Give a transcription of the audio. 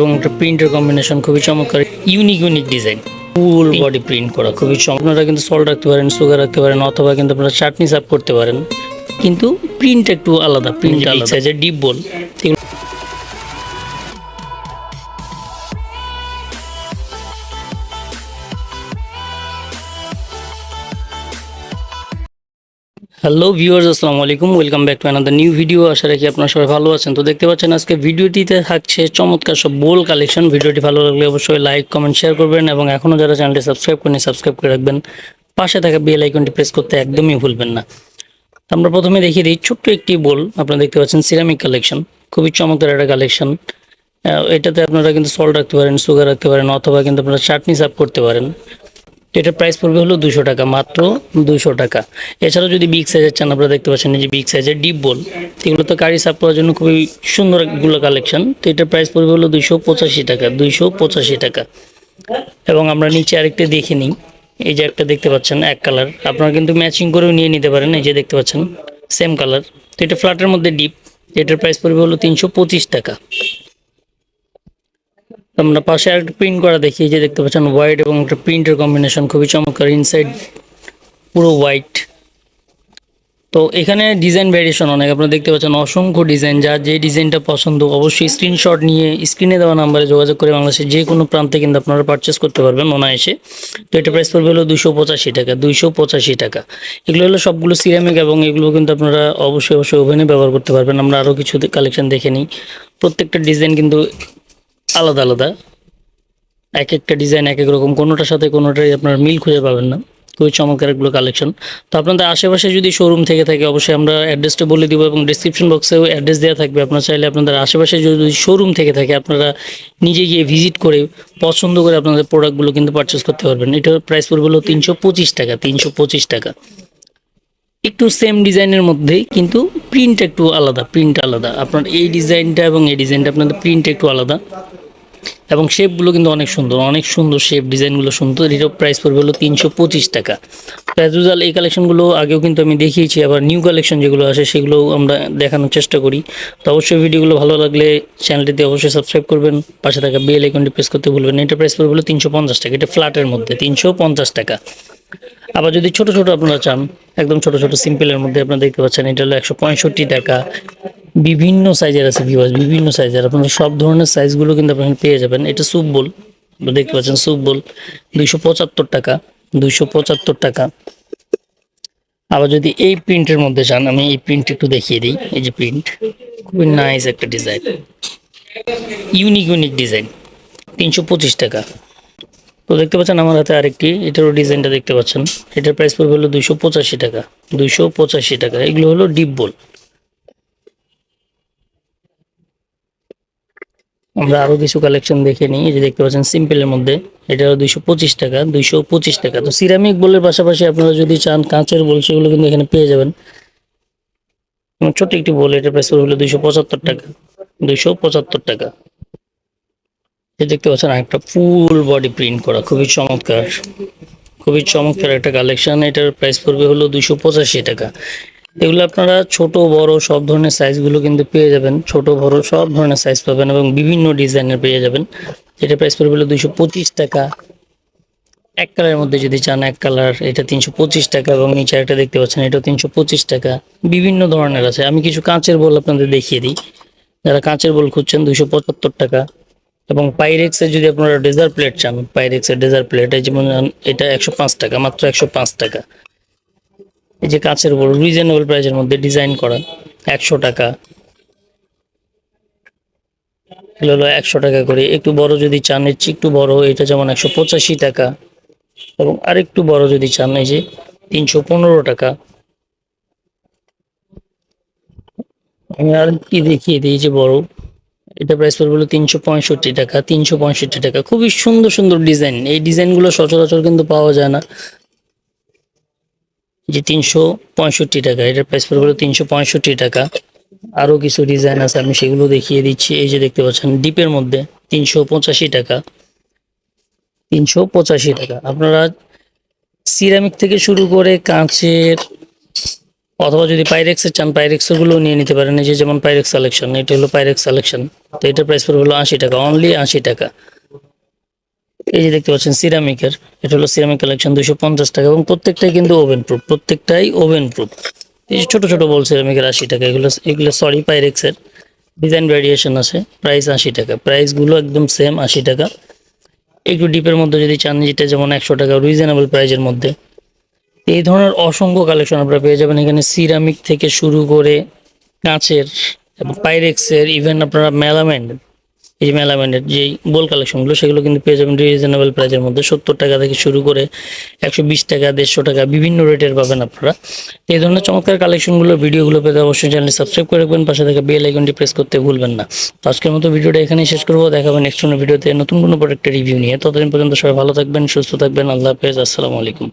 এবং একটা প্রিন্টের কম্বিনেশন খুবই চমৎকার, unique design, full body print করা খুবই চমৎকার। আপনারা কিন্তু সল্ট রাখতে পারেন, সুগার রাখতে পারেন, অথবা কিন্তু আপনারা চাটনি সার্ভ করতে পারেন, কিন্তু প্রিন্ট একটু আলাদা, প্রিন্ট আলাদা সাইজের ডিপ বল। হ্যালো ভিউয়ার্স, আসসালামু আলাইকুম, welcome back to another new video. আশা রাখি আপনারা সবাই ভালো আছেন। তো দেখতে পাচ্ছেন আজকে ভিডিওটিতে থাকছে চমৎকার সব বোল কালেকশন। ভিডিওটি ভালো লাগলে অবশ্যই লাইক, কমেন্ট, শেয়ার করবেন এবং এখনও যারা চ্যানেলটি সাবস্ক্রাইব করেনি সাবস্ক্রাইব করে রাখবেন। পাশে থাকা বেল আইকনটি প্রেস করতে একদমই ভুলবেন না। আমরা প্রথমে দেখিয়ে দিই ছোট্ট একটি বোল। আপনারা দেখতে পাচ্ছেন সিরামিক কালেকশন, খুবই চমৎকার একটা কালেকশন। এটাতে আপনারা কিন্তু সল্ট রাখতে পারেন, সুগার রাখতে পারেন, অথবা কিন্তু আপনারা চাটনি সার্ভ করতে পারেন। এটার প্রাইস পড়বে হলো 200 টাকা, মাত্র 200 টাকা। এছাড়াও যদি বিগ সাইজের চান, আপনারা দেখতে পাচ্ছেন এই যে বিগ সাইজের ডিপ বোল, এগুলো তো কারি সার্ভ করার জন্য খুবই সুন্দর এগুলো কালেকশন। তো এটার প্রাইস পড়বে হলো 285 টাকা, 285 টাকা। এবং আমরা নিচে আরেকটা দেখে নিই, এই যে একটা দেখতে পাচ্ছেন এক কালার, আপনারা কিন্তু ম্যাচিং করেও নিয়ে নিতে পারেন। এই যে দেখতে পাচ্ছেন সেম কালার, তো এটা ফ্ল্যাটের মধ্যে ডিপ, এটার প্রাইস পড়বে হলো 325 টাকা। আমরা পাশে আরেকটা প্রিন্ট করা দেখি, যে দেখতে পাচ্ছেন হোয়াইট এবং একটা প্রিন্টের কম্বিনেশন খুবই চমৎকার, ইনসাইড পুরো হোয়াইট। তো এখানে ডিজাইন ভ্যারিয়েশন অনেক, আপনারা দেখতে পাচ্ছেন অসংখ্য ডিজাইন। যার যে ডিজাইনটা পছন্দ অবশ্যই স্ক্রিনশট নিয়ে স্ক্রিনে দেওয়া নাম্বারে যোগাযোগ করে বাংলাদেশের যে কোনো প্রান্তে কিন্তু আপনারা পারচেস করতে পারবেন অনায়াসে। তো এটা প্রাইস পড়বে হলো 285 টাকা, 285 টাকা। এগুলো হলো সবগুলো সিরামিক এবং এগুলো কিন্তু আপনারা অবশ্যই ওভেনে ব্যবহার করতে পারবেন। আমরা আরও কিছু কালেকশন দেখে নিই। প্রত্যেকটা ডিজাইন কিন্তু আলাদা আলাদা, এক একটা ডিজাইন এক এক রকম, কোনোটার সাথে কোনোটাই আপনার মিল খুঁজে পাবেন না। খুবই চমৎকার এগুলো কালেকশন। তো আপনাদের আশেপাশে যদি শোরুম থেকে থাকে অবশ্যই আমরা অ্যাড্রেসটা বলে দিব এবং ডিসক্রিপশন বক্সেও অ্যাড্রেস দেওয়া থাকবে। আপনারা চাইলে আপনাদের আশেপাশে যদি শোরুম থেকে থাকে আপনারা নিজে গিয়ে ভিজিট করে পছন্দ করে আপনাদের প্রোডাক্টগুলো কিন্তু পারচেস করতে পারবেন। এটার প্রাইস পড়বে হলো 325 টাকা, 325 টাকা। একটু সেম ডিজাইনের মধ্যেই কিন্তু প্রিন্ট একটু আলাদা, প্রিন্ট আলাদা। আপনার এই ডিজাইনটা এবং এই ডিজাইনটা আপনাদের প্রিন্ট একটু আলাদা এবং শেপগুলো কিন্তু অনেক সুন্দর শেপ, ডিজাইনগুলো সুন্দর। এটার প্রাইস পড়বে হলো 325 টাকা। অ্যাজ ইউজুয়াল এই কালেকশনগুলো আগেও কিন্তু আমি দেখিয়েছি, আবার নিউ কালেকশন যেগুলো আসে সেগুলো আমরা দেখানোর চেষ্টা করি। তো অবশ্যই ভিডিওগুলো ভালো লাগলে চ্যানেলটিতে অবশ্যই সাবস্ক্রাইব করবেন, পাশে থাকা বেল আইকনটি প্রেস করতে ভুলবেন না। এটার প্রাইস পড়বে হলো 350 টাকা, এটা ফ্ল্যাটের মধ্যে 350 টাকা। আবার যদি ছোট আপনারা চান, একদম ছোট সিম্পলের মধ্যে আপনারা দেখতে পাচ্ছেন এটা হলো 165 টাকা। বিভিন্ন সাইজের আছে ভিউয়ার্স, বিভিন্ন সাইজের, আপনারা সব ধরনের সাইজগুলো কিন্তু আপনারা পেয়ে যাবেন। এটা স্যুপ বোল, দেখতে পাচ্ছেন স্যুপ বোল 275 টাকা, 275 টাকা। আবার যদি এই প্রিন্টের মধ্যে চান, আমি এই প্রিন্ট একটু দেখিয়ে দিই। এই যে প্রিন্ট, খুবই নাইস একটা ডিজাইন, ইউনিক ডিজাইন, 325 টাকা। তো দেখতে পাচ্ছেন আমার হাতে আরেকটি, এটারও ডিজাইনটা দেখতে পাচ্ছেন। এটার প্রাইস পড়বে হলো 285 টাকা, 285 টাকা। এগুলো হলো ডিপ বোল। আমরা আরও কিছু কালেকশন দেখে নিই। এই যে দেখতে পাচ্ছেন সিম্পলের মধ্যে, এটাও 225 টাকা, 225 টাকা। তো সিরামিক বোলের পাশাপাশি আপনারা যদি চান কাঁচের বোল, সেগুলো কিন্তু এখানে পেয়ে যাবেন। ছোট্ট একটি বোল, এটার প্রাইস হলো 275 টাকা, 275 টাকা। এই দেখতে পাচ্ছেন একটা ফুল বডি প্রিন্ট করা, খুবই চমৎকার একটা কালেকশন। এটার প্রাইস পড়বে হলো 285 টাকা। এগুলো আপনারা ছোট বড় সব ধরনের সাইজগুলো কিন্তু পেয়ে যাবেন, ছোট বড় সব ধরনের সাইজ পাবেন এবং বিভিন্ন ডিজাইনের পেয়ে যাবেন। এটা প্রাইস পড়বে হলো 225 টাকা। এক কালারের মধ্যে যদি চান এক কালার, এটা 325 টাকা এবং নিচে একটা দেখতে পাচ্ছেন এটাও 325 টাকা। বিভিন্ন ধরনের আছে। আমি কিছু কাঁচের বোল আপনাদের দেখিয়ে দিই। যারা কাঁচের বোল খুঁজছেন 275 টাকা। এবং পাইরেক্সের যদি আপনারা ডেজার্ট প্লেট চান, পাইরেক্সের ডেজার্ট প্লেট এই যেমন এটা 105 টাকা, মাত্র 105 টাকা। এই যে কাঁচের বোল রিজনেবল প্রাইসের মধ্যে ডিজাইন করা, 100 টাকা। এগুলো হলো 100 টাকা করে। একটু বড় যদি চান, এর চেয়ে একটু বড়, এটা যেমন 185 টাকা। এবং আরেকটু বড় যদি চান, এই যে 315 টাকা। আমি আর কি দেখিয়ে দিই, যে বড়, এটা প্রাইস পড়বে হলো 365 টাকা, 365 টাকা। খুবই সুন্দর ডিজাইন। এই ডিজাইনগুলো সচরাচর কিন্তু পাওয়া যায় না। যে 365 টাকা, এটার প্রাইস পড়বে হলো 365 টাকা। আরও কিছু ডিজাইন আছে, আমি সেগুলো দেখিয়ে দিচ্ছি। এই যে দেখতে পাচ্ছেন ডিপের মধ্যে 385 টাকা, 385 টাকা। আপনারা সিরামিক থেকে শুরু করে কাঁচের অথবা যদি পাইরেক্সের চান পাইরেক্সগুলো নিয়ে নিতে পারেন। এই যে যেমন পাইরেক্স কালেকশন, এটা হলো পাইরেক্স কালেকশন। তো এটার প্রাইস পড়বে হলো 80 টাকা, অনলি 80 টাকা। এই যে দেখতে পাচ্ছেন সিরামিকের, এটা হলো সিরামিক কালেকশন 250 টাকা, এবং প্রত্যেকটাই কিন্তু ওভেন প্রুফ, প্রত্যেকটাই ওভেন প্রুফ। এই যে ছোট ছোট বল সিরামিকের 80 টাকা, এগুলো এগুলো সরি পাইরেক্সের, ডিজাইন ভ্যারিয়েশন আছে। প্রাইস 80 টাকা, প্রাইসগুলো একদম সেম 80 টাকা। একটু ডিপের মধ্যে যদি চান, যেটা যেমন 100 টাকা, রিজনেবল প্রাইসের মধ্যে। এই ধরনের অসংখ্য কালেকশন আপনারা পেয়ে যাবেন এখানে, সিরামিক থেকে শুরু করে কাঁচের এবং পাইরেক্সের, ইভেন আপনারা মেলামাইন্ড, এই যে মেলামাইন্ডের যেই বোল কালেকশনগুলো, সেগুলো কিন্তু পেয়ে যাবেন রিজনেবল প্রাইসের মধ্যে। 70 টাকা থেকে শুরু করে 120 টাকা, 150 টাকা, বিভিন্ন রেটের পাবেন আপনারা। এই ধরনের চমৎকার কালেকশনগুলো, ভিডিওগুলো পেতে অবশ্যই চ্যানেলটি সাবস্ক্রাইব করে রাখবেন, পাশে থাকা বেল আইকনটি প্রেস করতে ভুলবেন না। তো আজকের মতো ভিডিওটা এখানেই শেষ করবো, দেখাবেন নেক্সট কোনো ভিডিওতে নতুন কোনো প্রোডাক্টের রিভিউ নিয়ে। ততদিন পর্যন্ত সবাই ভালো থাকবেন, সুস্থ থাকবেন। আল্লাহ হাফেজ, আসসালামু আলাইকুম।